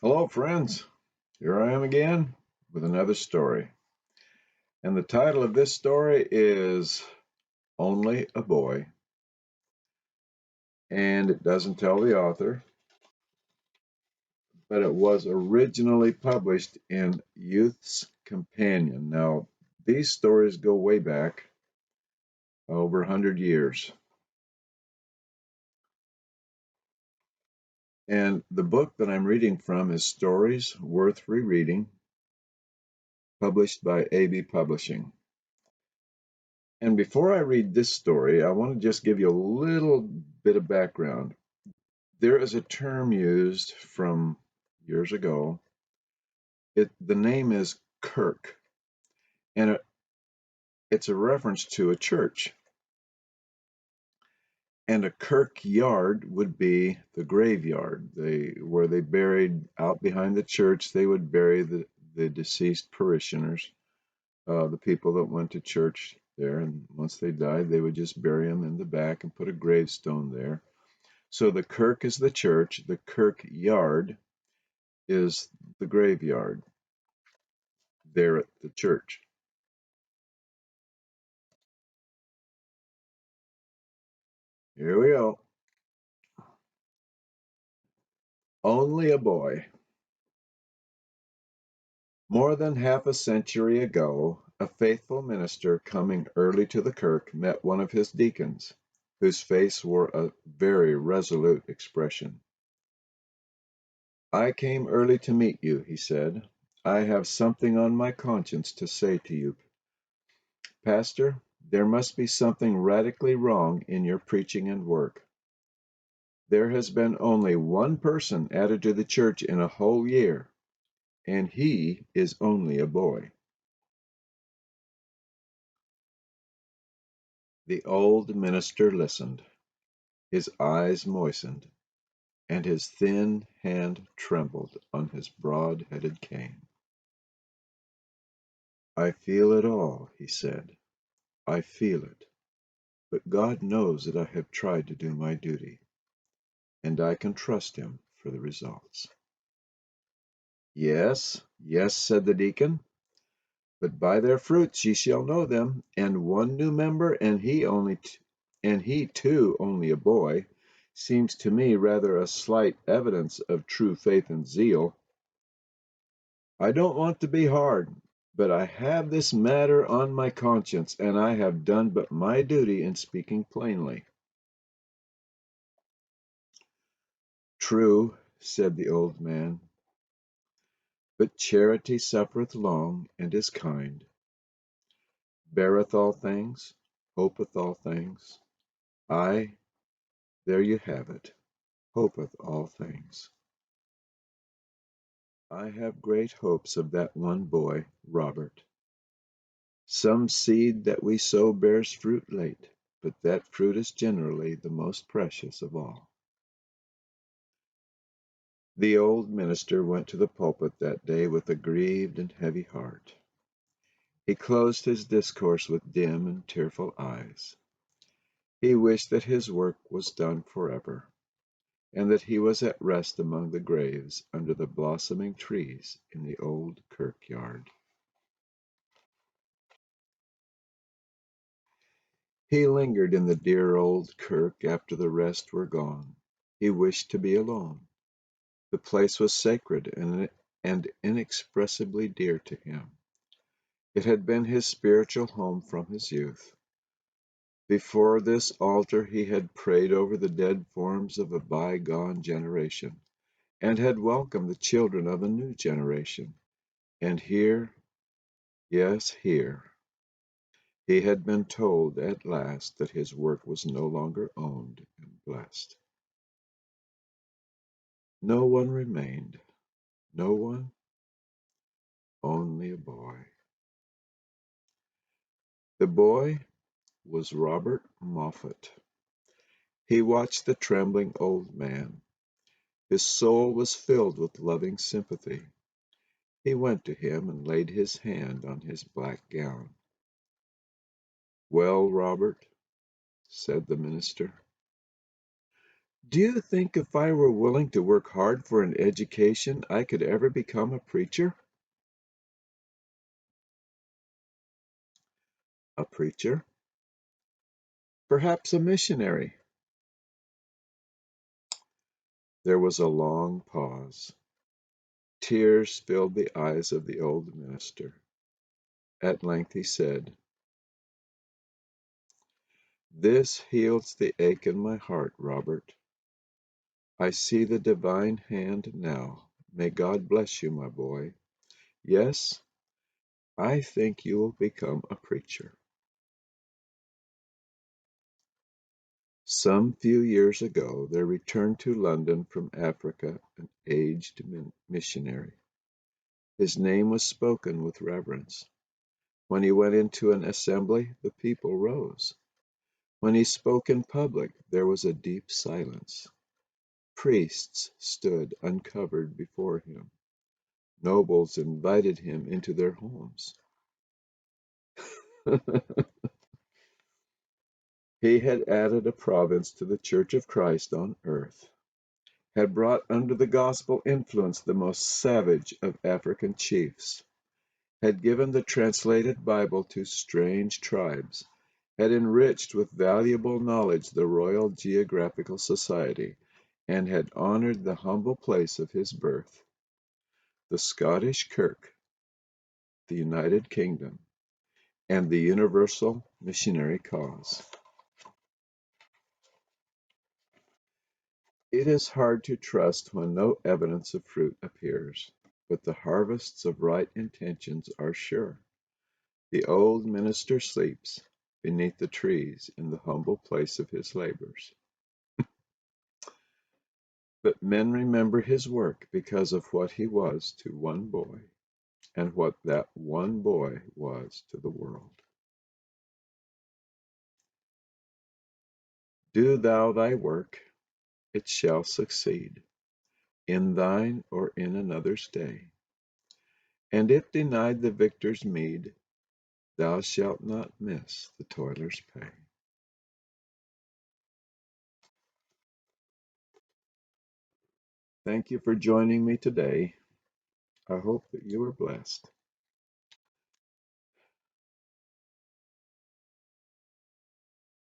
Hello, friends. Here I am again with another story. And the title of this story is Only a Boy. And it doesn't tell the author, but it was originally published in Youth's Companion. Now, these stories go way back over 100 years. And the book that I'm reading from is Stories Worth Rereading, published by AB Publishing. And before I read this story, I want to just give you a little bit of background. There is a term used from years ago. The name is kirk, and it's a reference to a church. And a kirkyard would be the graveyard, where they buried out behind the church. They would bury the deceased parishioners, the people that went to church there. And once they died, they would just bury them in the back and put a gravestone there. So the kirk is the church. The kirkyard is the graveyard there at the church. Here we go. Only a boy. More than half a century ago, a faithful minister coming early to the kirk met one of his deacons, whose face wore a very resolute expression. I came early to meet you, he said. I have something on my conscience to say to you. Pastor, there must be something radically wrong in your preaching and work. There has been only one person added to the church in a whole year, and he is only a boy. The old minister listened. His eyes moistened, and his thin hand trembled on his broad-headed cane. I feel it all, he said. I feel it. But God knows that I have tried to do my duty, and I can trust him for the results. Yes, yes, said the deacon. But by their fruits ye shall know them. And one new member, and he too only a boy, seems to me rather a slight evidence of true faith and zeal. I don't want to be hard, but I have this matter on my conscience, and I have done but my duty in speaking plainly. True, said the old man, but charity suffereth long, and is kind, beareth all things, hopeth all things. Ay, there you have it, hopeth all things. I have great hopes of that one boy, Robert. Some seed that we sow bears fruit late, but that fruit is generally the most precious of all. The old minister went to the pulpit that day with a grieved and heavy heart. He closed his discourse with dim and tearful eyes. He wished that his work was done forever, and that he was at rest among the graves under the blossoming trees in the old kirkyard. He lingered in the dear old kirk after the rest were gone. He wished to be alone. The place was sacred and inexpressibly dear to him. It had been his spiritual home from his youth. Before this altar he had prayed over the dead forms of a bygone generation, and had welcomed the children of a new generation. And here, yes, here, he had been told at last that his work was no longer owned and blessed. No one remained, no one, only a boy. The boy was Robert Moffat. He watched the trembling old man. His soul was filled with loving sympathy. He went to him and laid his hand on his black gown. Well, Robert, said the minister. Do you think if I were willing to work hard for an education, I could ever become a preacher? A preacher? Perhaps a missionary? There was a long pause. Tears filled the eyes of the old minister. At length he said, "This heals the ache in my heart, Robert. I see the divine hand now. May God bless you, my boy. Yes, I think you will become a preacher." Some few years ago there returned to London from Africa an aged missionary. His name was spoken with reverence. When he went into an assembly, the people rose. When he spoke in public, there was a deep silence. Priests stood uncovered before him. Nobles invited him into their homes. He had added a province to the Church of Christ on earth, had brought under the gospel influence the most savage of African chiefs, had given the translated Bible to strange tribes, had enriched with valuable knowledge the Royal Geographical Society, and had honored the humble place of his birth, the Scottish Kirk, the United Kingdom, and the universal missionary cause. It is hard to trust when no evidence of fruit appears, but the harvests of right intentions are sure. The old minister sleeps beneath the trees in the humble place of his labors. But men remember his work because of what he was to one boy, and what that one boy was to the world. Do thou thy work, it shall succeed, in thine or in another's day. And if denied the victor's meed, thou shalt not miss the toiler's pay. Thank you for joining me today. I hope that you are blessed.